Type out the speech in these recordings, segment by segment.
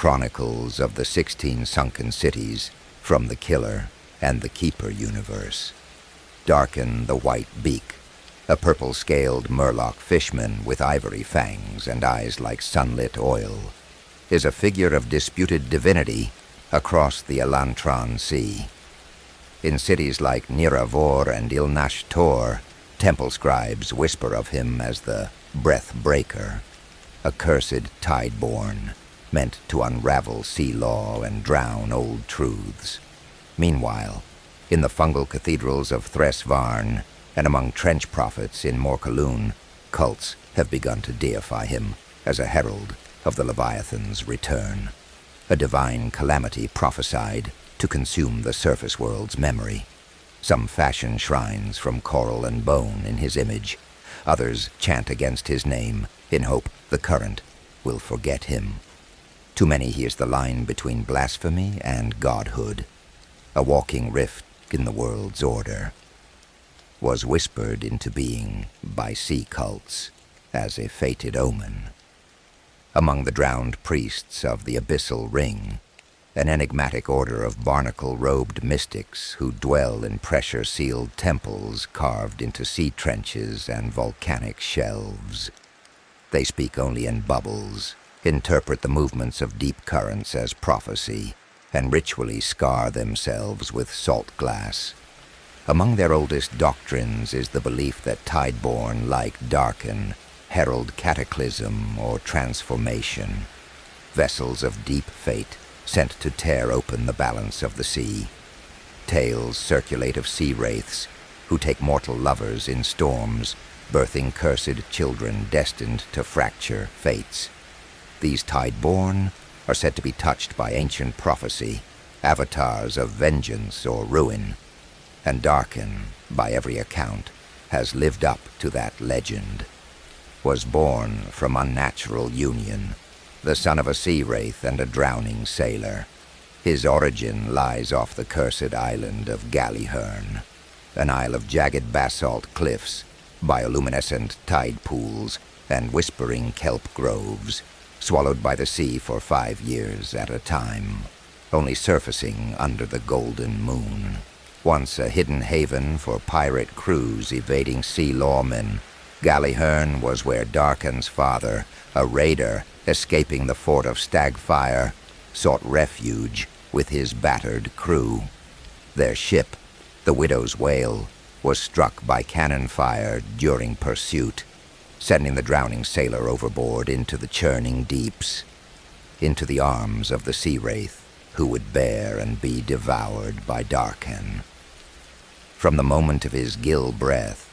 Chronicles of the 16 Sunken Cities from the Killer and the Keeper universe. Darkan the White Beak, a purple-scaled murloc fishman with ivory fangs and eyes like sunlit oil, is a figure of disputed divinity across the Elantron Sea. In cities like Nihra-Vorr and Nihra-Vorr, temple scribes whisper of him as the Breath-Breaker, a cursed Tideborn, meant to unravel sea law and drown old truths. Meanwhile, in the fungal cathedrals of Thress-Varn and among trench prophets in Morkaloon, cults have begun to deify him as a herald of the Leviathan's return, a divine calamity prophesied to consume the surface world's memory. Some fashion shrines from coral and bone in his image. Others chant against his name in hope the current will forget him. To many he is the line between blasphemy and godhood, a walking rift in the world's order. Was whispered into being by sea cults as a fated omen. Among the drowned priests of the abyssal ring, an enigmatic order of barnacle-robed mystics who dwell in pressure-sealed temples carved into sea trenches and volcanic shelves. They speak only in bubbles, interpret the movements of deep currents as prophecy, and ritually scar themselves with salt glass. Among their oldest doctrines is the belief that Tideborn, like Darkan, herald cataclysm or transformation, vessels of deep fate sent to tear open the balance of the sea. Tales circulate of sea wraiths who take mortal lovers in storms, birthing cursed children destined to fracture fates. These Tideborn are said to be touched by ancient prophecy, avatars of vengeance or ruin, and Darkan, by every account, has lived up to that legend. Was born from unnatural union, the son of a sea wraith and a drowning sailor. His origin lies off the cursed island of Galihern, an isle of jagged basalt cliffs, bioluminescent tide pools, and whispering kelp groves, swallowed by the sea for 5 years at a time, only surfacing under the golden moon. Once a hidden haven for pirate crews evading sea lawmen, Galihern was where Darkan's father, a raider escaping the fort of Stagfire, sought refuge with his battered crew. Their ship, the Widow's Whale, was struck by cannon fire during pursuit, sending the drowning sailor overboard into the churning deeps, into the arms of the sea wraith who would bear and be devoured by Darkan. From the moment of his gill breath,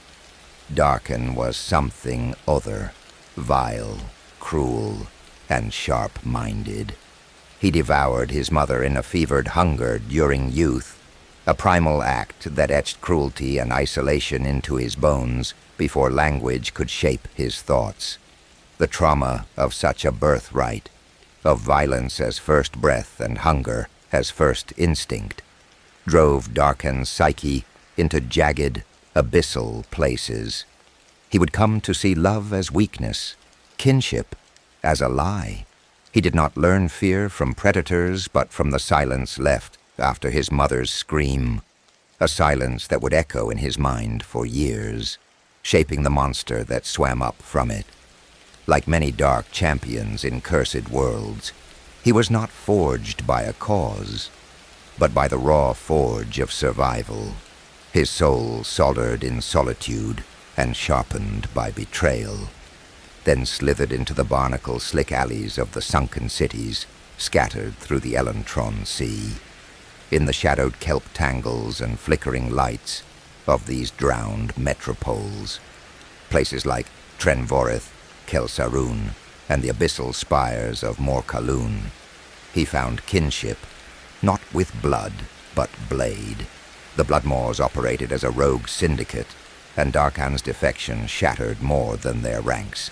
Darkan was something other, vile, cruel, and sharp-minded. He devoured his mother in a fevered hunger during youth, a primal act that etched cruelty and isolation into his bones before language could shape his thoughts. The trauma of such a birthright, of violence as first breath and hunger as first instinct, drove Darkan's psyche into jagged, abyssal places. He would come to see love as weakness, kinship as a lie. He did not learn fear from predators, but from the silence left after his mother's scream, a silence that would echo in his mind for years, shaping the monster that swam up from it. Like many dark champions in cursed worlds, he was not forged by a cause, but by the raw forge of survival, his soul soldered in solitude and sharpened by betrayal, then slithered into the barnacle-slick alleys of the sunken cities scattered through the Elantron Sea. In the shadowed kelp tangles and flickering lights of these drowned metropoles, places like Trenvorith, Kelsarun, and the abyssal spires of Morkaloon, he found kinship, not with blood, but blade. The Bloodmaws operated as a rogue syndicate, and Darkan's defection shattered more than their ranks.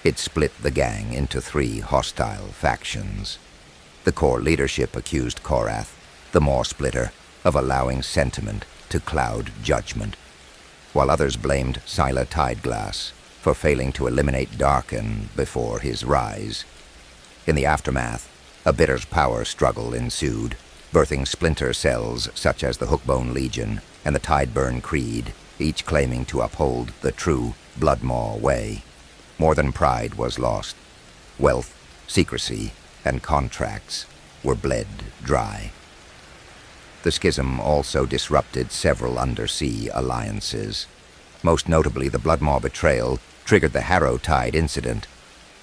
It split the gang into 3 hostile factions. The core leadership accused Korath, the Maw Splitter, of allowing sentiment to cloud judgment, while others blamed Scylla Tideglass for failing to eliminate Darkan before his rise. In the aftermath, A bitter power struggle ensued, birthing splinter cells such as the Hookbone Legion and the Tideborn Creed, each claiming to uphold the true Bloodmaw way. More than pride was lost. Wealth, secrecy, and contracts were bled dry. The schism also disrupted several undersea alliances. Most notably, the Bloodmaw betrayal triggered the Harrowtide incident,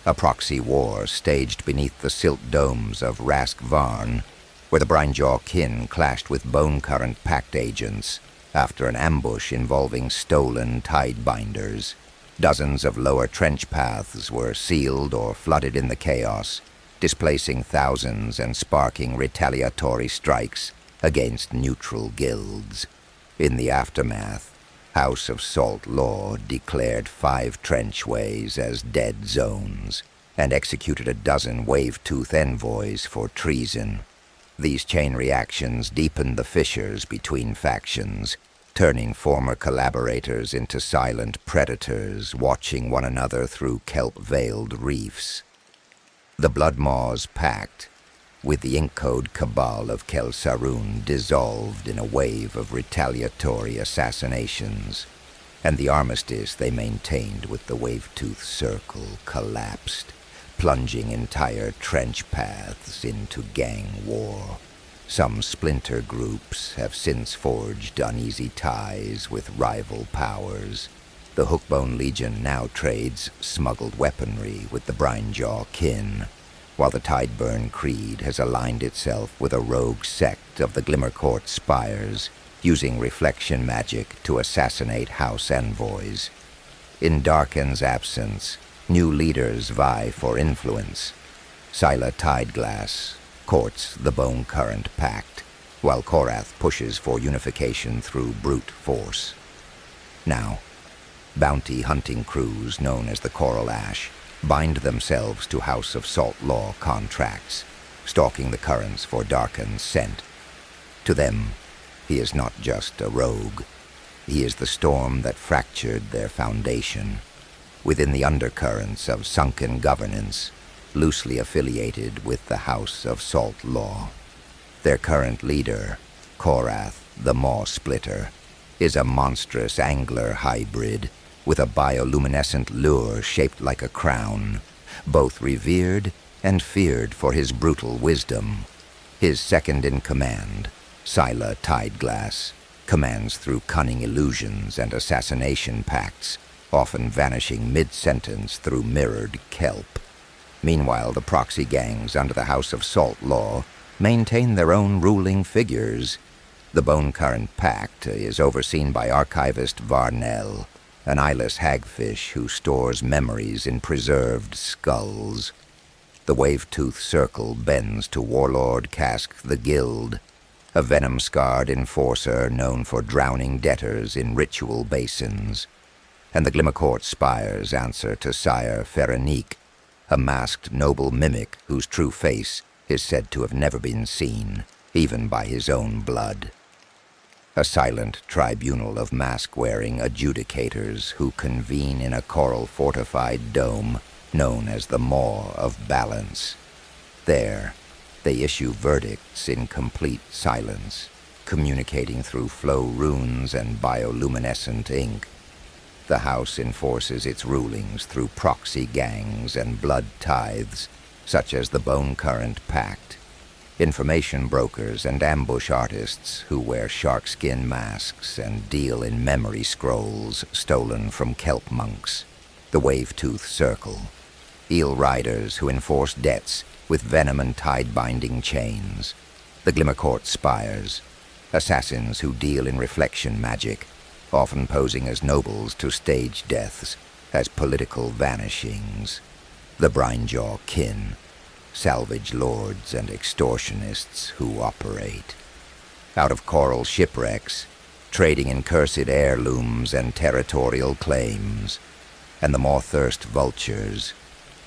a proxy war staged beneath the silt domes of Thress-Varn, where the Brinejaw kin clashed with Bone Current Pact agents after an ambush involving stolen Tidebinders. Dozens of lower trench paths were sealed or flooded in the chaos, displacing thousands and sparking retaliatory strikes against neutral guilds. In the aftermath, House of Salt Law declared 5 trenchways as dead zones and executed a dozen Wave-Tooth envoys for treason. These chain reactions deepened the fissures between factions, turning former collaborators into silent predators watching one another through kelp-veiled reefs. The Bloodmaw's pact with the Ink-Code cabal of Kel-Sarun dissolved in a wave of retaliatory assassinations, and the armistice they maintained with the Wave-Tooth Circle collapsed, plunging entire trench paths into gang war. Some splinter groups have since forged uneasy ties with rival powers. The Hookbone Legion now trades smuggled weaponry with the Brinejaw kin, while the Tideborn Creed has aligned itself with a rogue sect of the Glimmercourt Spires, using reflection magic to assassinate house envoys. In Darkan's absence, new leaders vie for influence. Scylla Tideglass courts the Bone Current Pact, while Korath pushes for unification through brute force. Now, bounty hunting crews known as the Coral Ash bind themselves to House of Salt Law contracts, stalking the currents for Darkan's scent. To them, he is not just a rogue. He is the storm that fractured their foundation. Within the undercurrents of Sunken governance, loosely affiliated with the House of Salt Law. Their current leader, Korath the Maw Splitter, is a monstrous angler hybrid with a bioluminescent lure shaped like a crown, both revered and feared for his brutal wisdom. His second-in-command, Scylla Tideglass, commands through cunning illusions and assassination pacts, often vanishing mid-sentence through mirrored kelp. Meanwhile, the proxy gangs under the House of Salt Law maintain their own ruling figures. The Bone Current Pact is overseen by Archivist Varnell, an eyeless hagfish who stores memories in preserved skulls. The Wave-Tooth Circle bends to Warlord Cask the Guild, a venom-scarred enforcer known for drowning debtors in ritual basins. And the Glimmercourt Spires answer to Sire Ferenique, a masked noble mimic whose true face is said to have never been seen, even by his own blood. A silent tribunal of mask-wearing adjudicators who convene in a coral-fortified dome known as the Maw of Balance. There, they issue verdicts in complete silence, communicating through flow runes and bioluminescent ink. The House enforces its rulings through proxy gangs and blood tithes, such as the Bone Current Pact, information brokers and ambush artists who wear sharkskin masks and deal in memory scrolls stolen from kelp monks, the Wave-Tooth Circle, eel riders who enforce debts with venom and tide-binding chains, the Glimmercourt Spires, assassins who deal in reflection magic, often posing as nobles to stage deaths as political vanishings, the Brinejaw kin, salvage lords and extortionists who operate out of coral shipwrecks, trading in cursed heirlooms and territorial claims, and the Mawthirst vultures,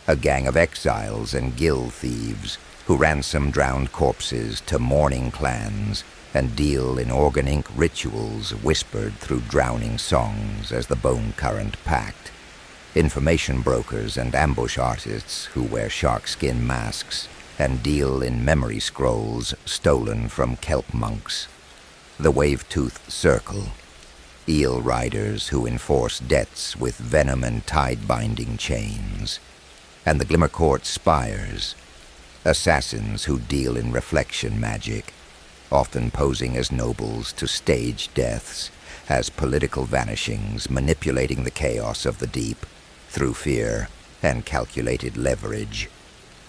a gang of exiles and gill thieves who ransom drowned corpses to mourning clans and deal in organ ink rituals whispered through drowning songs as the Bone Current Pact. Information brokers and ambush artists who wear sharkskin masks and deal in memory scrolls stolen from kelp monks. The Wave-Toothed Circle, eel riders who enforce debts with venom and tide-binding chains. And the Glimmercourt Spires, assassins who deal in reflection magic, often posing as nobles to stage deaths, as political vanishings, manipulating the chaos of the deep through fear and calculated leverage.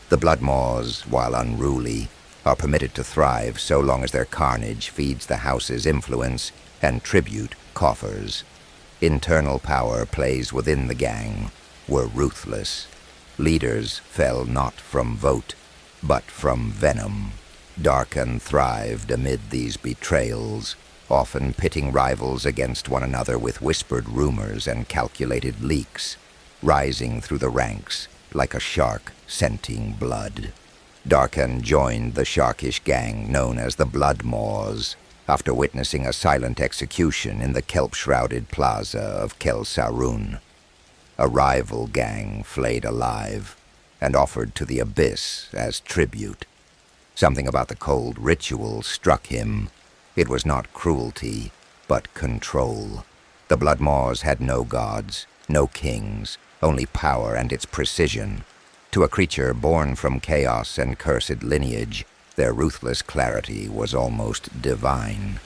The Bloodmaws, while unruly, are permitted to thrive so long as their carnage feeds the house's influence and tribute coffers. Internal power plays within the gang were ruthless. Leaders fell not from vote, but from venom. Darkan thrived amid these betrayals, often pitting rivals against one another with whispered rumors and calculated leaks, rising through the ranks like a shark scenting blood. Darkan joined the sharkish gang known as the Bloodmaws after witnessing a silent execution in the kelp-shrouded plaza of Kel Sarun. A rival gang flayed alive and offered to the abyss as tribute. Something about the cold ritual struck him. It was not cruelty, but control. The Bloodmaws had no gods, no kings, only power and its precision. To a creature born from chaos and cursed lineage, their ruthless clarity was almost divine.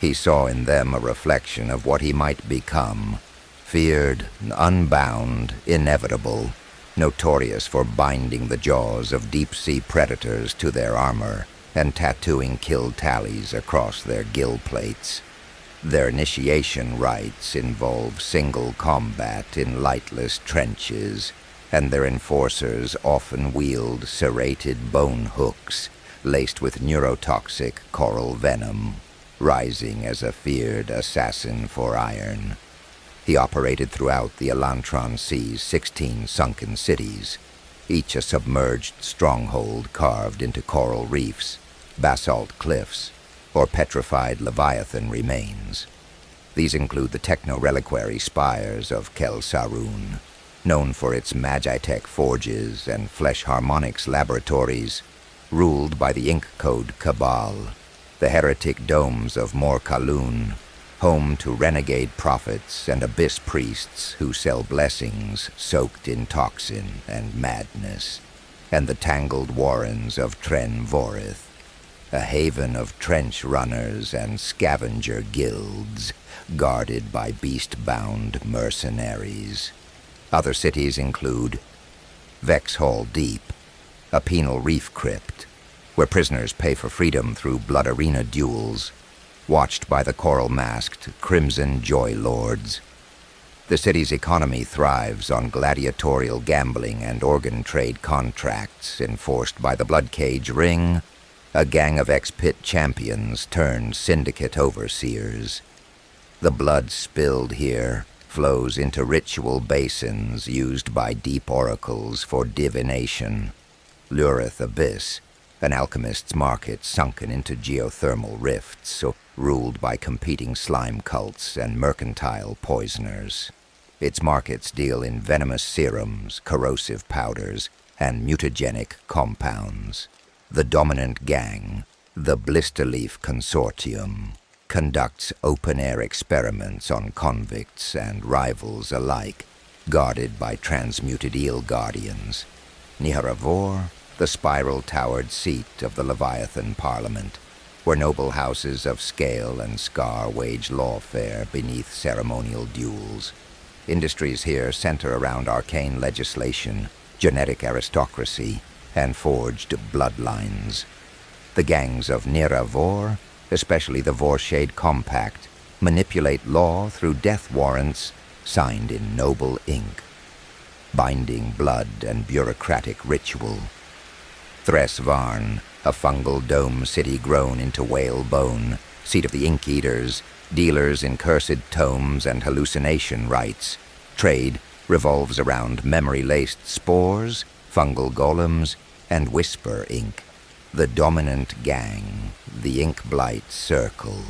He saw in them a reflection of what he might become, feared, unbound, inevitable, notorious for binding the jaws of deep-sea predators to their armor and tattooing kill tallies across their gill plates. Their initiation rites involve single combat in lightless trenches, and their enforcers often wield serrated bone hooks laced with neurotoxic coral venom, rising as a feared assassin for iron. He operated throughout the Elantron Sea's 16 sunken cities, each a submerged stronghold carved into coral reefs, basalt cliffs, or petrified Leviathan remains. These include the techno-reliquary spires of Kel Sarun, known for its Magitech forges and flesh harmonics laboratories, ruled by the Ink Code Cabal, the heretic domes of Mor Kaloon, home to renegade prophets and abyss priests who sell blessings soaked in toxin and madness, and the tangled warrens of Thress-Varn, a haven of trench runners and scavenger guilds guarded by beast-bound mercenaries. Other cities include Vexhall Deep, a penal reef crypt, where prisoners pay for freedom through blood arena duels, watched by the coral-masked Crimson Joy Lords. The city's economy thrives on gladiatorial gambling and organ trade contracts enforced by the Blood Cage Ring, a gang of ex-pit champions turned syndicate overseers. The blood spilled here flows into ritual basins used by deep oracles for divination. Lurith Abyss, an alchemist's market sunken into geothermal rifts, ruled by competing slime cults and mercantile poisoners. Its markets deal in venomous serums, corrosive powders, and mutagenic compounds. The dominant gang, the Blisterleaf Consortium, conducts open-air experiments on convicts and rivals alike, guarded by transmuted eel guardians. Nihra-Vorr, the spiral-towered seat of the Leviathan Parliament, where noble houses of scale and scar wage lawfare beneath ceremonial duels. Industries here center around arcane legislation, genetic aristocracy, and forged bloodlines. The gangs of Nihra-Vorr, especially the Vorshade Compact, manipulate law through death warrants signed in noble ink, binding blood and bureaucratic ritual. Thress-Varn, a fungal dome city grown into whalebone, seat of the Ink Eaters, dealers in cursed tomes and hallucination rites. Trade revolves around memory-laced spores, fungal golems, and whisper ink. The dominant gang, the Ink Blight Circle,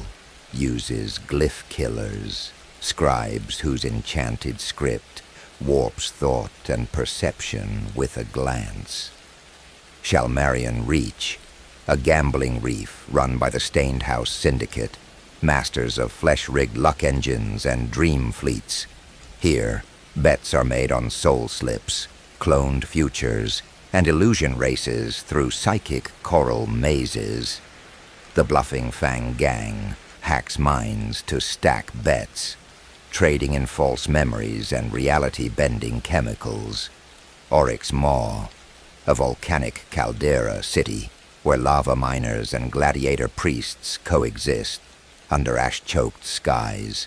uses glyph killers, scribes whose enchanted script warps thought and perception with a glance. Shalmarian Reach, a gambling reef run by the Stained House Syndicate, masters of flesh-rigged luck engines and dream fleets. Here, bets are made on soul slips, cloned futures, and illusion races through psychic coral mazes. The Bluffing Fang Gang hacks minds to stack bets, trading in false memories and reality-bending chemicals. Oryx Maw, a volcanic caldera city where lava miners and gladiator priests coexist under ash-choked skies.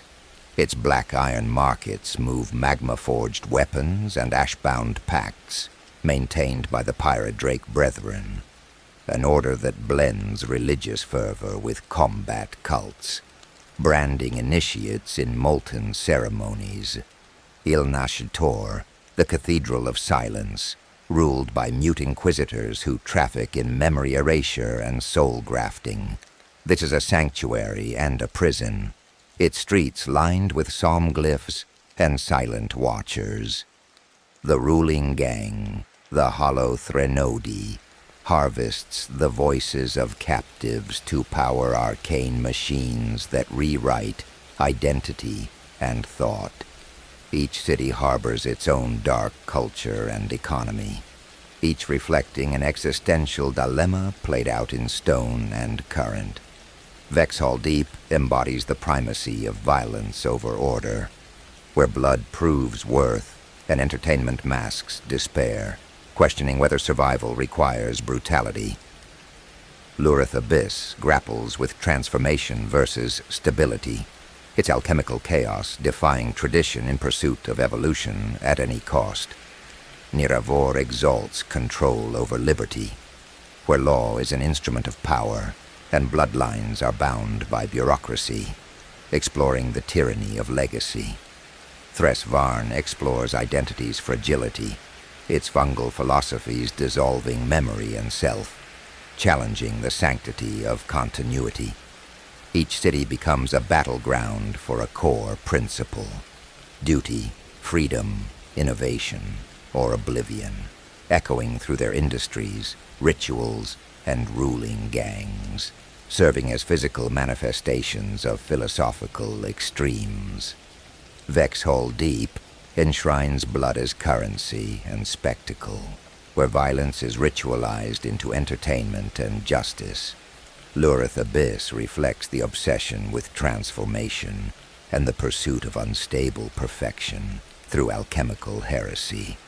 Its black iron markets move magma-forged weapons and ash-bound pacts, maintained by the pirate Drake Brethren, an order that blends religious fervor with combat cults, branding initiates in molten ceremonies. Il-Nashator, the Cathedral of Silence, ruled by mute inquisitors who traffic in memory erasure and soul grafting. This is a sanctuary and a prison, its streets lined with psalm glyphs and silent watchers. The ruling gang, the Hollow Threnodi, harvests the voices of captives to power arcane machines that rewrite identity and thought. Each city harbors its own dark culture and economy, each reflecting an existential dilemma played out in stone and current. Vexhall Deep embodies the primacy of violence over order, where blood proves worth and entertainment masks despair, questioning whether survival requires brutality. Lurith Abyss grapples with transformation versus stability, its alchemical chaos defying tradition in pursuit of evolution at any cost. Nihra-Vorr exalts control over liberty, where law is an instrument of power and bloodlines are bound by bureaucracy, exploring the tyranny of legacy. Thress-Varn explores identity's fragility, its fungal philosophies dissolving memory and self, challenging the sanctity of continuity. Each city becomes a battleground for a core principle: duty, freedom, innovation, or oblivion, echoing through their industries, rituals, and ruling gangs, serving as physical manifestations of philosophical extremes. Vexhall Deep enshrines blood as currency and spectacle, where violence is ritualized into entertainment and justice. Lurith Abyss reflects the obsession with transformation and the pursuit of unstable perfection through alchemical heresy.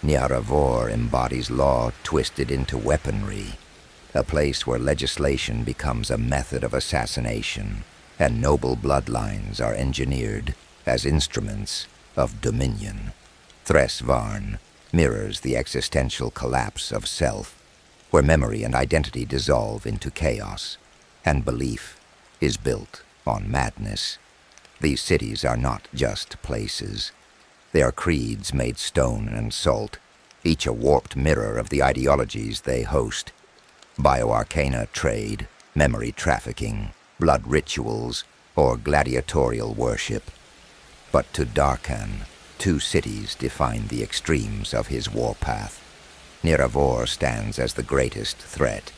Nihra-Vorr embodies law twisted into weaponry, a place where legislation becomes a method of assassination and noble bloodlines are engineered as instruments of dominion. Thress-Varn mirrors the existential collapse of self, where memory and identity dissolve into chaos, and belief is built on madness. These cities are not just places. They are creeds made stone and salt, each a warped mirror of the ideologies they host. Bioarcana trade, memory trafficking, blood rituals, or gladiatorial worship. But to Darkan, two cities define the extremes of his warpath. Nihra-Vorr stands as the greatest threat.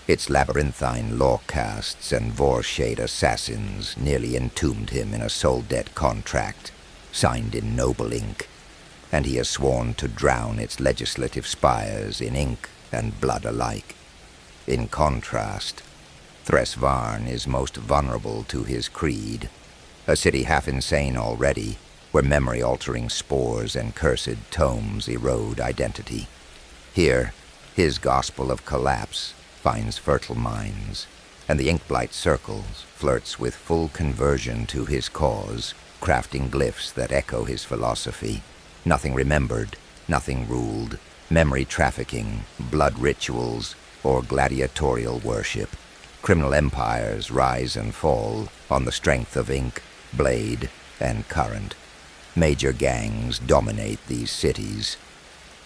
Its labyrinthine lawcasts and Vorshade assassins nearly entombed him in a soul debt contract, signed in noble ink, and he has sworn to drown its legislative spires in ink and blood alike. In contrast, Thress-Varn is most vulnerable to his creed, a city half insane already, where memory-altering spores and cursed tomes erode identity. Here, his gospel of collapse finds fertile minds, and the Inkblight Circles flirts with full conversion to his cause, crafting glyphs that echo his philosophy. Nothing remembered, nothing ruled, memory trafficking, blood rituals, or gladiatorial worship. Criminal empires rise and fall on the strength of ink, blade, and current. Major gangs dominate these cities.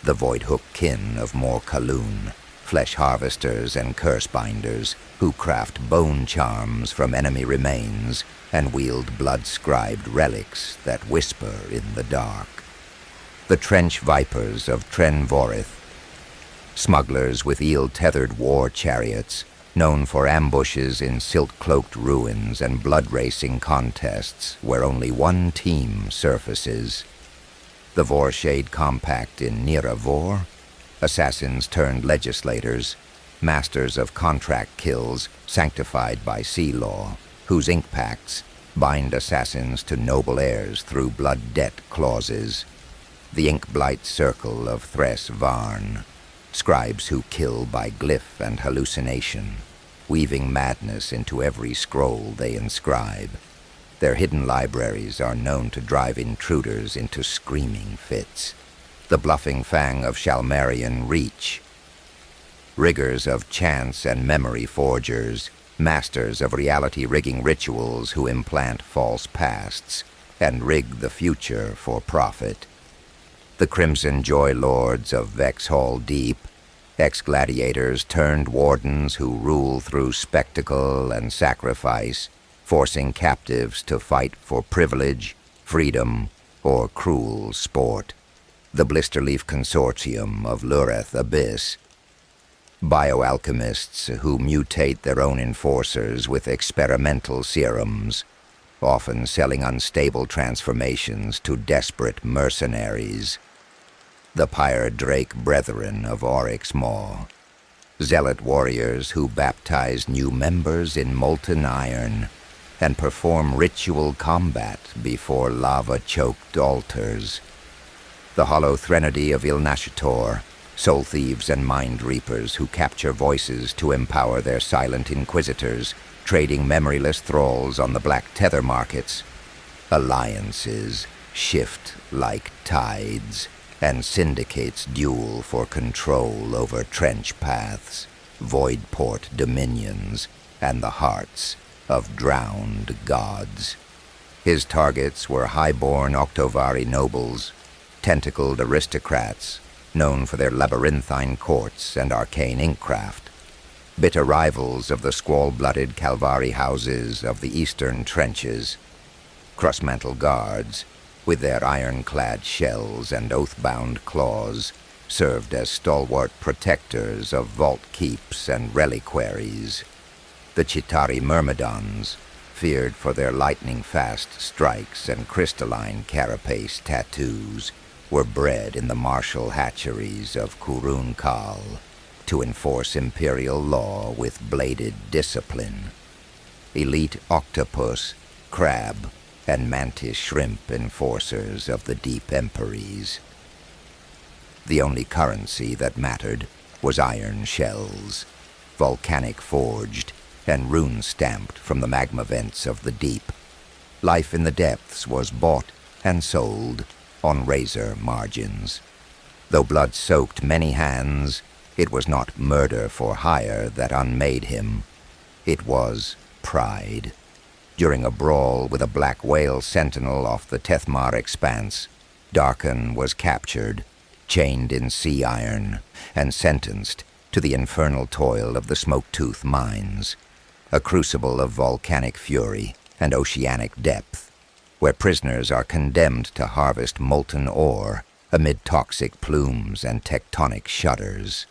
The Voidhook kin of Mor Kaloon, flesh harvesters and curse-binders who craft bone charms from enemy remains and wield blood-scribed relics that whisper in the dark. The trench vipers of Tren-Vorith, smugglers with eel-tethered war chariots, known for ambushes in silt-cloaked ruins and blood-racing contests where only one team surfaces. The Vorshade Compact in Nihra-Vorr, assassins turned legislators, masters of contract kills sanctified by sea law, whose ink pacts bind assassins to noble heirs through blood debt clauses. The ink-blight circle of Thress-Varn, scribes who kill by glyph and hallucination, weaving madness into every scroll they inscribe. Their hidden libraries are known to drive intruders into screaming fits. The bluffing fang of Shalmarian Reach, riggers of chance and memory forgers, masters of reality-rigging rituals who implant false pasts and rig the future for profit. The Crimson Joy Lords of Vexhall Deep, ex-gladiators turned wardens who rule through spectacle and sacrifice, forcing captives to fight for privilege, freedom, or cruel sport. The Blisterleaf Consortium of Lureth Abyss, bioalchemists who mutate their own enforcers with experimental serums, often selling unstable transformations to desperate mercenaries. The Pyre Drake Brethren of Oryx Maw, zealot warriors who baptize new members in molten iron and perform ritual combat before lava-choked altars. The Hollow Threnody of Ilnashator, soul thieves and mind reapers who capture voices to empower their silent inquisitors, trading memoryless thralls on the black tether markets. Alliances shift like tides, and syndicates duel for control over trench paths, voidport dominions, and the hearts of drowned gods. His targets were high-born Octovari nobles, tentacled aristocrats, known for their labyrinthine courts and arcane inkcraft, bitter rivals of the squall-blooded Calvari houses of the eastern trenches, crossmantle guards, with their iron-clad shells and oath-bound claws, served as stalwart protectors of vault keeps and reliquaries. The Chitauri Myrmidons, feared for their lightning-fast strikes and crystalline carapace tattoos, were bred in the martial hatcheries of Kurun-Kal to enforce imperial law with bladed discipline. Elite octopus, crab, and mantis shrimp enforcers of the deep emperies. The only currency that mattered was iron shells, volcanic forged and rune-stamped from the magma vents of the deep. Life in the depths was bought and sold on razor margins. Though blood soaked many hands, it was not murder for hire that unmade him. It was pride. During a brawl with a black whale sentinel off the Tethmar expanse, Darkan was captured, chained in sea iron, and sentenced to the infernal toil of the Smoke-Tooth mines, a crucible of volcanic fury and oceanic depth, where prisoners are condemned to harvest molten ore amid toxic plumes and tectonic shudders.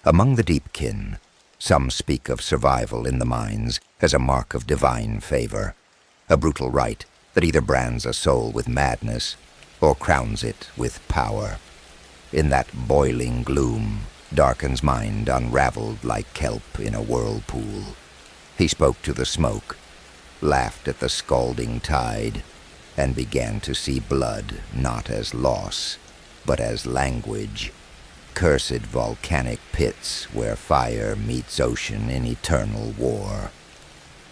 Among the Deepkin, some speak of survival in the mines as a mark of divine favor, a brutal rite that either brands a soul with madness or crowns it with power. In that boiling gloom, Darkan's mind unraveled like kelp in a whirlpool. He spoke to the smoke, laughed at the scalding tide, and began to see blood not as loss, but as language. Cursed volcanic pits where fire meets ocean in eternal war.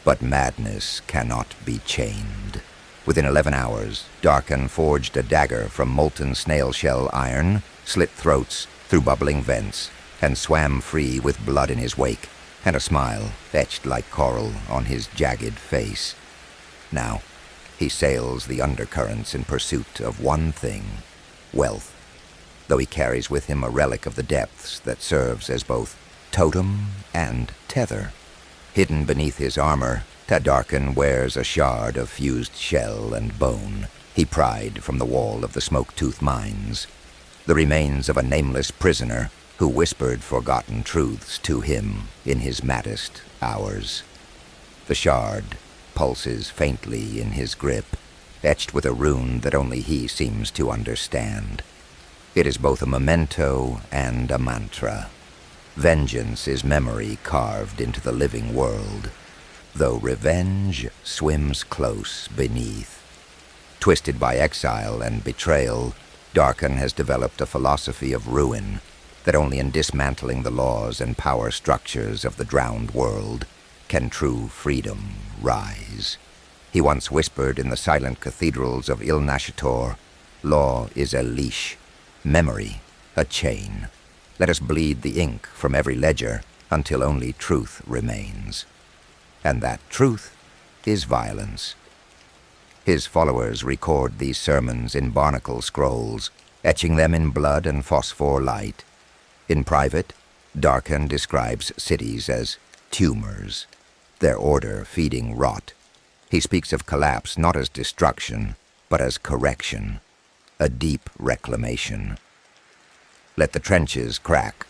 But madness cannot be chained. Within 11 hours, Darkan forged a dagger from molten snail-shell iron, slit throats through bubbling vents, and swam free with blood in his wake, and a smile etched like coral on his jagged face. Now, he sails the undercurrents in pursuit of one thing, wealth, though he carries with him a relic of the depths that serves as both totem and tether. Hidden beneath his armor, Darkan wears a shard of fused shell and bone he pried from the wall of the Smoke-Tooth mines, the remains of a nameless prisoner who whispered forgotten truths to him in his maddest hours. The shard pulses faintly in his grip, etched with a rune that only he seems to understand. It is both a memento and a mantra. Vengeance is memory carved into the living world, though revenge swims close beneath. Twisted by exile and betrayal, Darkan has developed a philosophy of ruin that only in dismantling the laws and power structures of the drowned world can true freedom rise. He once whispered in the silent cathedrals of Ilnashator, "Law is a leash, memory a chain. Let us bleed the ink from every ledger until only truth remains." And that truth is violence. His followers record these sermons in barnacle scrolls, etching them in blood and phosphor light. In private, Darkan describes cities as tumors, their order feeding rot. He speaks of collapse not as destruction, but as correction, a deep reclamation. "Let the trenches crack,"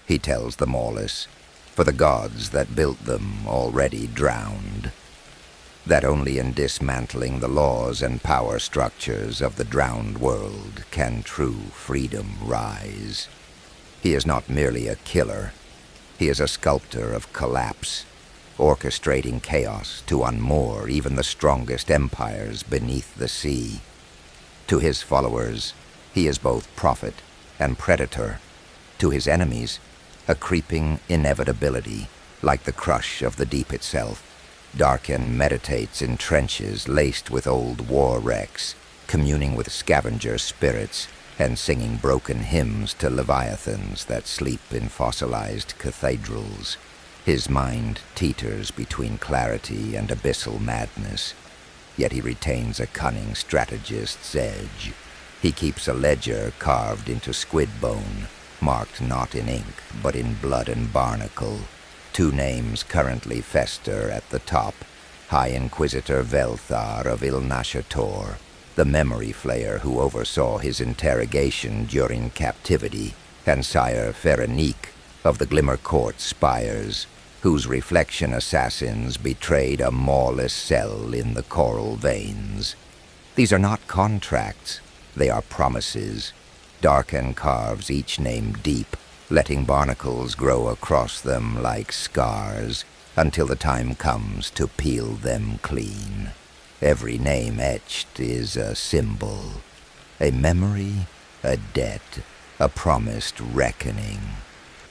he tells the Mawless, "for the gods that built them already drowned." That only in dismantling the laws and power structures of the drowned world can true freedom rise. He is not merely a killer. He is a sculptor of collapse, orchestrating chaos to unmoor even the strongest empires beneath the sea. To his followers, he is both prophet and predator. To his enemies, a creeping inevitability, like the crush of the deep itself. Darkan meditates in trenches laced with old war wrecks, communing with scavenger spirits and singing broken hymns to Leviathans that sleep in fossilized cathedrals. His mind teeters between clarity and abyssal madness, yet he retains a cunning strategist's edge. He keeps a ledger carved into squid bone, marked not in ink but in blood and barnacle. Two names currently fester at the top: High Inquisitor Velthar of Ilnashator, the memory flayer who oversaw his interrogation during captivity, and Sire Ferenique of the Glimmer Court spires, whose reflection assassins betrayed a Mawless cell in the coral veins. These are not contracts, they are promises. Darkan carves each name deep, letting barnacles grow across them like scars, until the time comes to peel them clean. Every name etched is a symbol, a memory, a debt, a promised reckoning.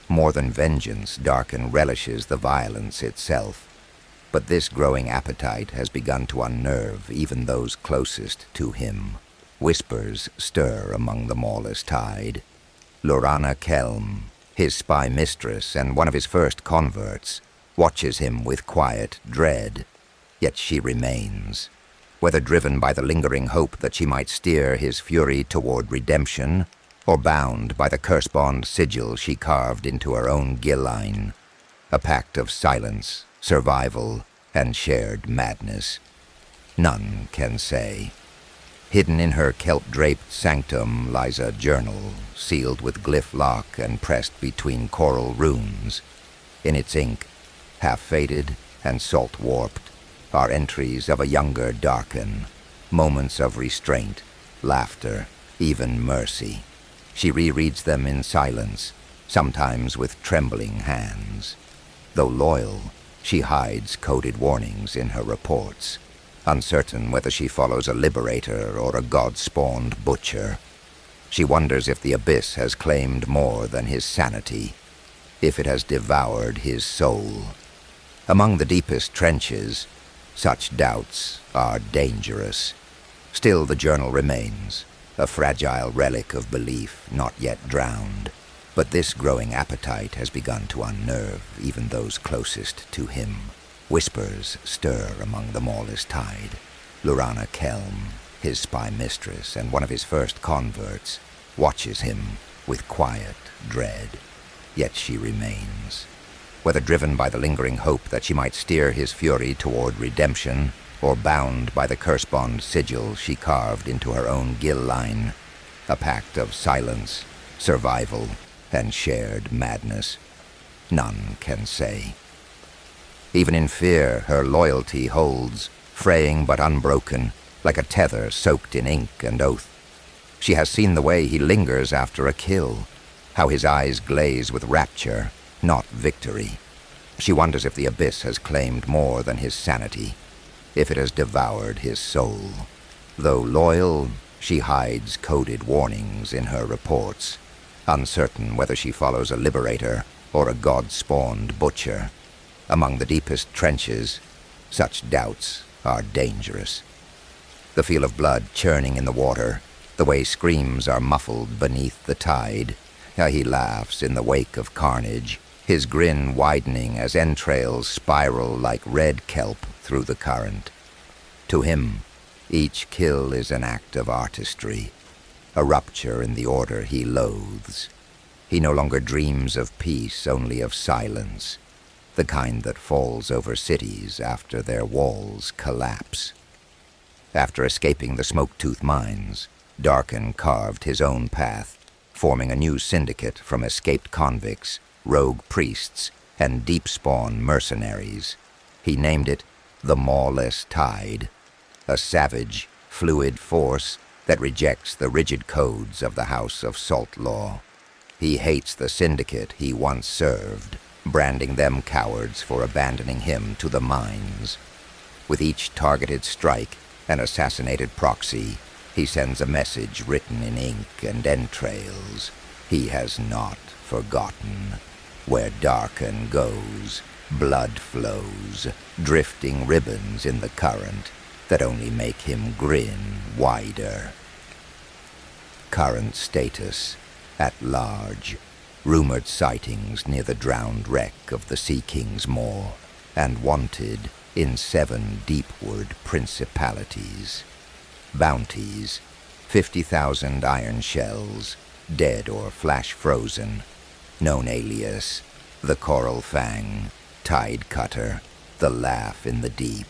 More than vengeance, Darkan relishes the violence itself. But this growing appetite has begun to unnerve even those closest to him. Whispers stir among the Mawless tide. Lorana Kelm, his spy mistress and one of his first converts, watches him with quiet dread. Yet she remains, whether driven by the lingering hope that she might steer his fury toward redemption, or bound by the curse-bond sigil she carved into her own gill-line, a pact of silence, survival, and shared madness. None can say. Hidden in her kelp-draped sanctum lies a journal, sealed with glyph lock and pressed between coral runes. In its ink, half-faded and salt-warped, are entries of a younger Darkan, moments of restraint, laughter, even mercy. She rereads them in silence, sometimes with trembling hands. Though loyal, she hides coded warnings in her reports, uncertain whether she follows a liberator or a god-spawned butcher. She wonders if the abyss has claimed more than his sanity, if it has devoured his soul. Among the deepest trenches, such doubts are dangerous. Still the journal remains, a fragile relic of belief not yet drowned. But this growing appetite has begun to unnerve even those closest to him. Whispers stir among the Mawless tide. Lorana Kelm, his spy mistress and one of his first converts, watches him with quiet dread. Yet she remains, whether driven by the lingering hope that she might steer his fury toward redemption, or bound by the curse-bond sigil she carved into her own gill-line, a pact of silence, survival, and shared madness? None can say. Even in fear, her loyalty holds, fraying but unbroken, like a tether soaked in ink and oath. She has seen the way he lingers after a kill, how his eyes glaze with rapture, not victory. She wonders if the abyss has claimed more than his sanity, if it has devoured his soul. Though loyal, she hides coded warnings in her reports, uncertain whether she follows a liberator or a god-spawned butcher. Among the deepest trenches, such doubts are dangerous. The feel of blood churning in the water, the way screams are muffled beneath the tide, how he laughs in the wake of carnage, his grin widening as entrails spiral like red kelp through the current. To him, each kill is an act of artistry, a rupture in the order he loathes. He no longer dreams of peace, only of silence, the kind that falls over cities after their walls collapse. After escaping the smoke-tooth mines, Darkan carved his own path, forming a new syndicate from escaped convicts, rogue priests, and deep-spawn mercenaries. He named it the Mawless Tide, a savage, fluid force that rejects the rigid codes of the House of Salt Law. He hates the syndicate he once served, branding them cowards for abandoning him to the mines. With each targeted strike, an assassinated proxy, he sends a message written in ink and entrails. He has not forgotten. Where Darkan goes, blood flows, drifting ribbons in the current that only make him grin wider. Current status, at large. Rumored sightings near the drowned wreck of the Sea King's Maw, and wanted in 7 deepward principalities. Bounties, 50,000 iron shells, dead or flash-frozen. Known alias, the Coral Fang, Tide Cutter, the Laugh in the Deep.